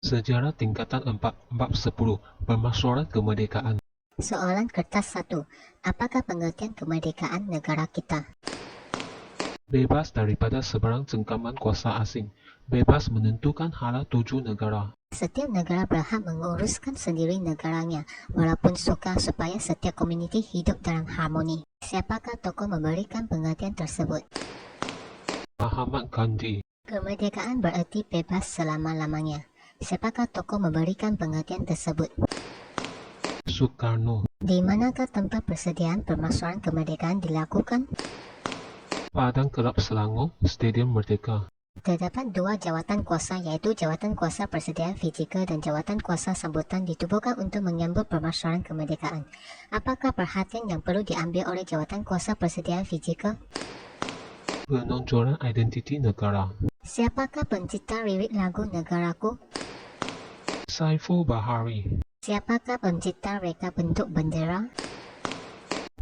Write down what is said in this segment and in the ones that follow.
Sejarah tingkatan 4, bab 10, Permasalahan Kemerdekaan. Soalan kertas 1. Apakah pengertian kemerdekaan negara kita? Bebas daripada sebarang cengkaman kuasa asing. Bebas menentukan hala tuju negara. Setiap negara berhak menguruskan sendiri negaranya, walaupun sukar supaya setiap komuniti hidup dalam harmoni. Siapakah tokoh memberikan pengertian tersebut? Mahatma Gandhi. Kemerdekaan bererti bebas selama-lamanya. Siapakah tokoh memberikan pengertian tersebut? Soekarno. Di manakah tempat persediaan permasalahan kemerdekaan dilakukan? Padang Kelab Selangor, Stadium Merdeka. Terdapat dua jawatan kuasa, iaitu jawatan kuasa persediaan fizikal dan jawatan kuasa sambutan ditubuhkan untuk menyambut permasalahan kemerdekaan. Apakah perhatian yang perlu diambil oleh jawatan kuasa persediaan fizikal? Penonjolan identiti negara. Siapakah pencipta lirik lagu Negaraku? Saiful Bahari. Siapakah pencipta reka bentuk bendera?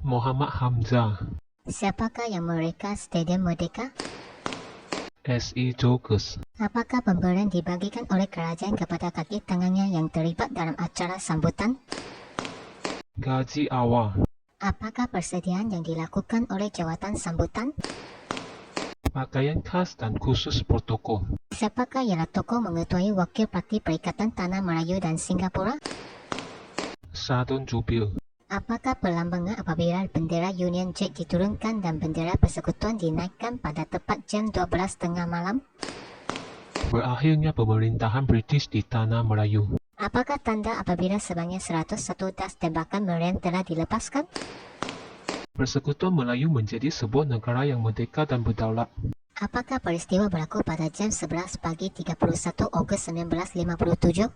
Muhammad Hamzah. Siapakah yang mereka Stadium Merdeka? S.E. Jokers. Apakah pemberian dibagikan oleh kerajaan kepada kaki tangannya yang terlibat dalam acara sambutan? Gaji awal. Apakah persediaan yang dilakukan oleh jawatan sambutan? Pakaian khas dan khusus protokol. Siapakah ialah tokoh mengetuai Wakil Parti Perikatan Tanah Melayu dan Singapura? Sadun Jubil. Apakah perlambangan apabila bendera Union Jack diturunkan dan bendera persekutuan dinaikkan pada tepat jam 12.30 malam? Berakhirnya pemerintahan British di Tanah Melayu. Apakah tanda apabila sebanyak 101 das tembakan meriam telah dilepaskan? Persekutuan Melayu menjadi sebuah negara yang merdeka dan berdaulat. Apakah peristiwa berlaku pada jam 11 pagi 31 Ogos 1957?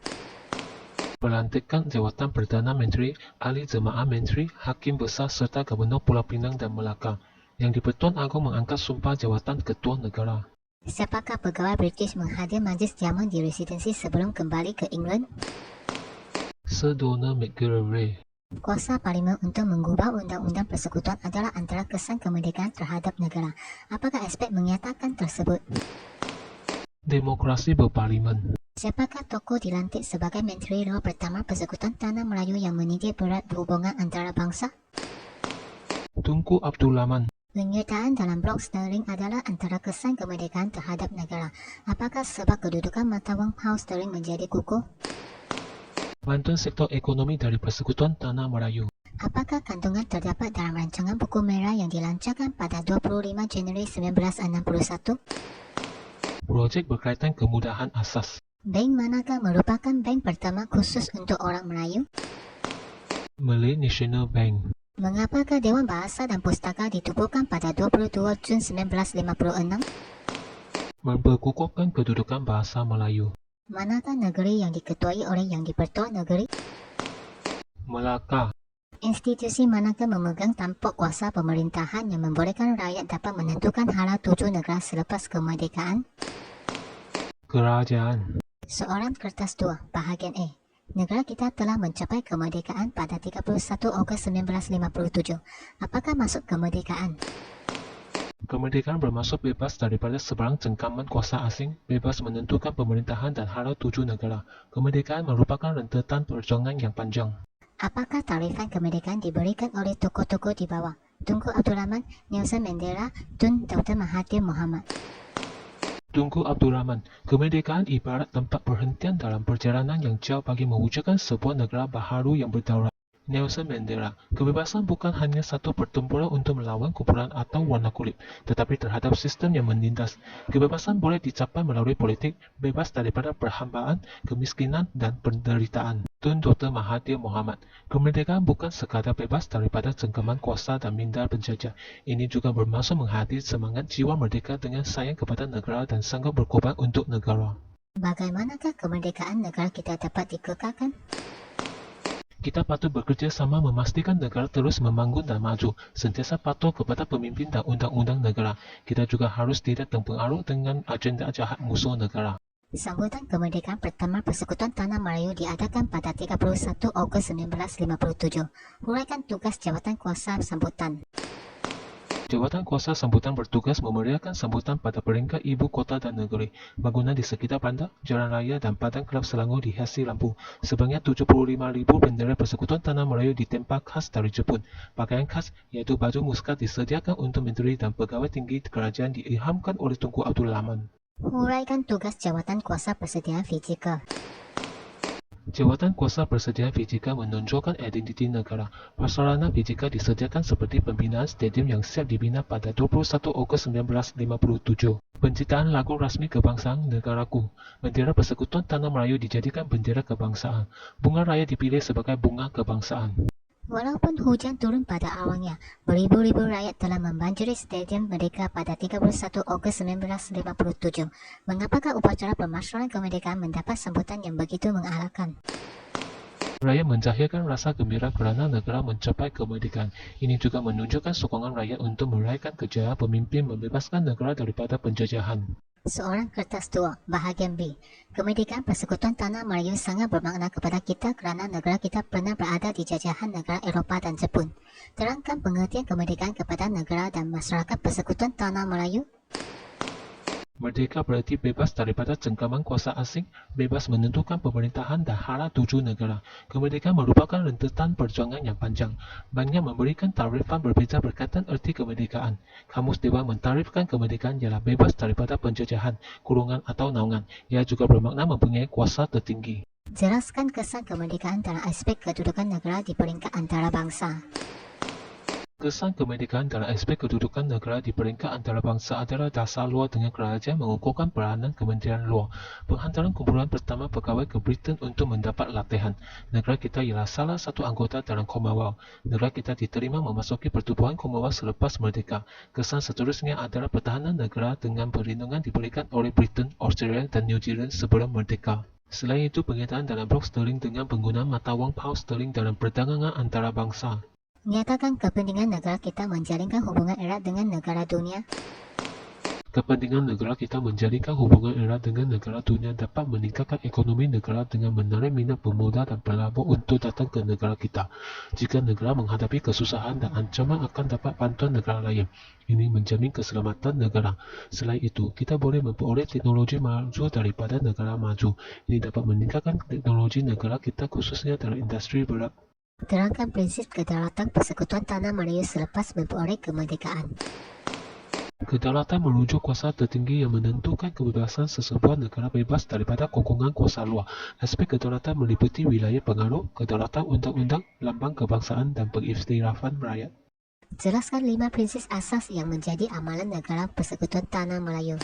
Pelantikan jawatan Perdana Menteri, Ahli Jemaah Menteri, Hakim Besar serta Gubernur Pulau Pinang dan Melaka. Yang di-Pertuan Agong mengangkat sumpah jawatan Ketua Negara. Siapakah pegawai British menghadir majlis jaman di residensi sebelum kembali ke England? Sir Donald Macgerray. Kuasa Parlimen untuk mengubah undang-undang persekutuan adalah antara kesan kemerdekaan terhadap negara. Apakah aspek menyatakan tersebut? Demokrasi berparlimen. Siapakah tokoh dilantik sebagai Menteri Luar pertama Persekutuan Tanah Melayu yang menitik berat hubungan antara bangsa? Tunku Abdul Rahman. Penyertaan dalam blok sterling adalah antara kesan kemerdekaan terhadap negara. Apakah sebab kedudukan mata wang pound sterling menjadi kukuh? Bantuan sektor ekonomi dari Persekutuan Tanah Melayu. Apakah kandungan terdapat dalam rancangan buku merah yang dilancarkan pada 25 Januari 1961? Projek berkaitan kemudahan asas. Bank manakah merupakan bank pertama khusus untuk orang Melayu? Malay National Bank. Mengapakah Dewan Bahasa dan Pustaka ditubuhkan pada 22 Jun 1956? Memperkukuhkan kedudukan bahasa Melayu. Manakah negeri yang diketuai oleh Yang di-Pertua Negeri? Melaka. Institusi manakah memegang tampuk kuasa pemerintahan yang membolehkan rakyat dapat menentukan hala tuju negara selepas kemerdekaan? Kerajaan. Soalan kertas 2, bahagian A. Negara kita telah mencapai kemerdekaan pada 31 Ogos 1957. Apakah maksud kemerdekaan? Kemerdekaan bermaksud bebas daripada sebarang cengkaman kuasa asing, bebas menentukan pemerintahan dan hala tuju negara. Kemerdekaan merupakan rentetan perjuangan yang panjang. Apakah tarifan kemerdekaan diberikan oleh tokoh-tokoh di bawah? Tunku Abdul Rahman, Nelson Mandela, Tun Dr. Mahathir Mohamad. Tunku Abdul Rahman. Kemerdekaan ibarat tempat perhentian dalam perjalanan yang jauh bagi mewujudkan sebuah negara baharu yang berdaulat. Nelson Mandela. Kebebasan bukan hanya satu pertempuran untuk melawan kumpulan atau warna kulit, tetapi terhadap sistem yang menindas. Kebebasan boleh dicapai melalui politik, bebas daripada perhambaan, kemiskinan, dan penderitaan. Tun Dr. Mahathir Mohamad. Kemerdekaan bukan sekadar bebas daripada cengkaman kuasa dan minda penjajah. Ini juga bermaksud menghadiri semangat jiwa merdeka dengan sayang kepada negara dan sanggup berkorban untuk negara. Bagaimanakah kemerdekaan negara kita dapat dikekalkan? Kita patut bekerja sama memastikan negara terus membangun dan maju, sentiasa patuh kepada pemimpin dan undang-undang negara. Kita juga harus tidak terpengaruh dengan agenda jahat musuh negara. Sambutan kemerdekaan pertama Persekutuan Tanah Melayu diadakan pada 31 Ogos 1957. Huraikan tugas jawatan kuasa sambutan. Jawatan kuasa sambutan bertugas memeriahkan sambutan pada peringkat ibu kota dan negeri. Bangunan di sekitar bandar, jalan raya dan padang kelab Selangor dihiasi lampu. Sebanyak 75,000 bendera Persekutuan Tanah Melayu ditempa khas dari Jepun. Pakaian khas iaitu baju muskat disediakan untuk menteri dan pegawai tinggi kerajaan diilhamkan oleh Tunku Abdul Rahman. Huraikan tugas jawatan kuasa persediaan fizikal. Jawatan kuasa persediaan fizikal menonjolkan identiti negara. Prasarana fizikal disediakan seperti pembinaan stadium yang siap dibina pada 21 Ogos 1957. Penciptaan lagu rasmi kebangsaan negaraku. Bendera Persekutuan Tanah Melayu dijadikan bendera kebangsaan. Bunga raya dipilih sebagai bunga kebangsaan. Walaupun hujan turun pada awalnya, beribu-ribu rakyat telah membanjiri Stadium Merdeka pada 31 Ogos 1957. Mengapakah upacara pemasyuran kemerdekaan mendapat sambutan yang begitu mengalahkan? Rakyat menzahirkan rasa gembira kerana negara mencapai kemerdekaan. Ini juga menunjukkan sokongan rakyat untuk meraihkan kejayaan pemimpin membebaskan negara daripada penjajahan. Seorang kertas tua, bahagian B. Kemerdekaan Persekutuan Tanah Melayu sangat bermakna kepada kita kerana negara kita pernah berada di jajahan negara Eropah dan Jepun. Terangkan pengertian kemerdekaan kepada negara dan masyarakat Persekutuan Tanah Melayu. Merdeka berarti bebas daripada cengkaman kuasa asing, bebas menentukan pemerintahan dan hala tuju negara. Kemerdekaan merupakan rentetan perjuangan yang panjang. Banyak memberikan tarifan berbeza berkaitan erti kemerdekaan. Kamus Dewan mentarifkan kemerdekaan ialah bebas daripada penjajahan, kurungan atau naungan. Ia juga bermakna mempunyai kuasa tertinggi. Jelaskan kesan kemerdekaan dalam aspek kedudukan negara di peringkat antarabangsa. Kesan kemerdekaan dalam aspek kedudukan negara di peringkat antarabangsa adalah dasar luar dengan kerajaan mengukuhkan peranan Kementerian Luar. Penghantaran kumpulan pertama pegawai ke Britain untuk mendapat latihan. Negara kita ialah salah satu anggota dalam Commonwealth. Negara kita diterima memasuki pertubuhan Commonwealth selepas merdeka. Kesan seterusnya adalah pertahanan negara dengan perlindungan diberikan oleh Britain, Australia dan New Zealand sebelum merdeka. Selain itu, pengetaan dalam blok sterling dengan penggunaan mata wang pound sterling dalam perdagangan antarabangsa. Nyatakan kepentingan negara kita menjalinkan hubungan erat dengan negara dunia. Kepentingan negara kita menjalinkan hubungan erat dengan negara dunia dapat meningkatkan ekonomi negara dengan menarik minat pemuda dan pelabur untuk datang ke negara kita. Jika negara menghadapi kesusahan dan ancaman akan dapat bantuan negara lain. Ini menjamin keselamatan negara. Selain itu, kita boleh memperoleh teknologi maju daripada negara maju. Ini dapat meningkatkan teknologi negara kita khususnya dalam industri berat. Terangkan prinsip kedaulatan Persekutuan Tanah Melayu selepas memperoleh kemerdekaan. Kedaulatan merujuk kuasa tertinggi yang menentukan kebebasan sesebuah negara bebas daripada kokongan kuasa luar. Aspek kedaulatan meliputi wilayah pengaruh, kedaulatan undang-undang, lambang kebangsaan dan pengistirafan rakyat. Jelaskan 5 prinsip asas yang menjadi amalan negara Persekutuan Tanah Melayu.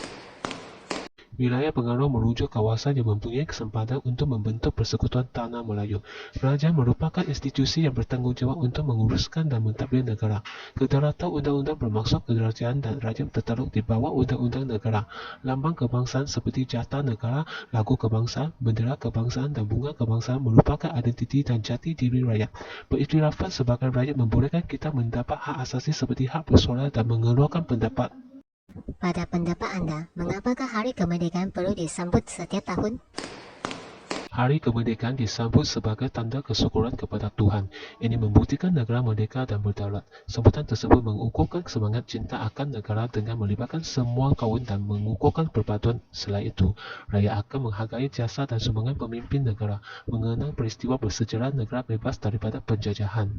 Wilayah pengaruh merujuk kawasan yang mempunyai kesempatan untuk membentuk Persekutuan Tanah Melayu. Kerajaan merupakan institusi yang bertanggungjawab untuk menguruskan dan mentadbir negara. Kedaulatan undang-undang bermaksud kerajaan dan raja tertakluk di bawah undang-undang negara. Lambang kebangsaan seperti jata negara, lagu kebangsaan, bendera kebangsaan dan bunga kebangsaan merupakan identiti dan jati diri rakyat. Beriktirafan sebagai rakyat membolehkan kita mendapat hak asasi seperti hak bersuara dan mengeluarkan pendapat. Pada pendapat anda, mengapakah Hari Kemerdekaan perlu disambut setiap tahun? Hari Kemerdekaan disambut sebagai tanda kesyukuran kepada Tuhan. Ini membuktikan negara merdeka dan berdaulat. Sambutan tersebut mengukuhkan semangat cinta akan negara dengan melibatkan semua kaum dan mengukuhkan perpaduan. Selain itu, rakyat akan menghargai jasa dan sumbangan pemimpin negara, mengenang peristiwa bersejarah negara bebas daripada penjajahan.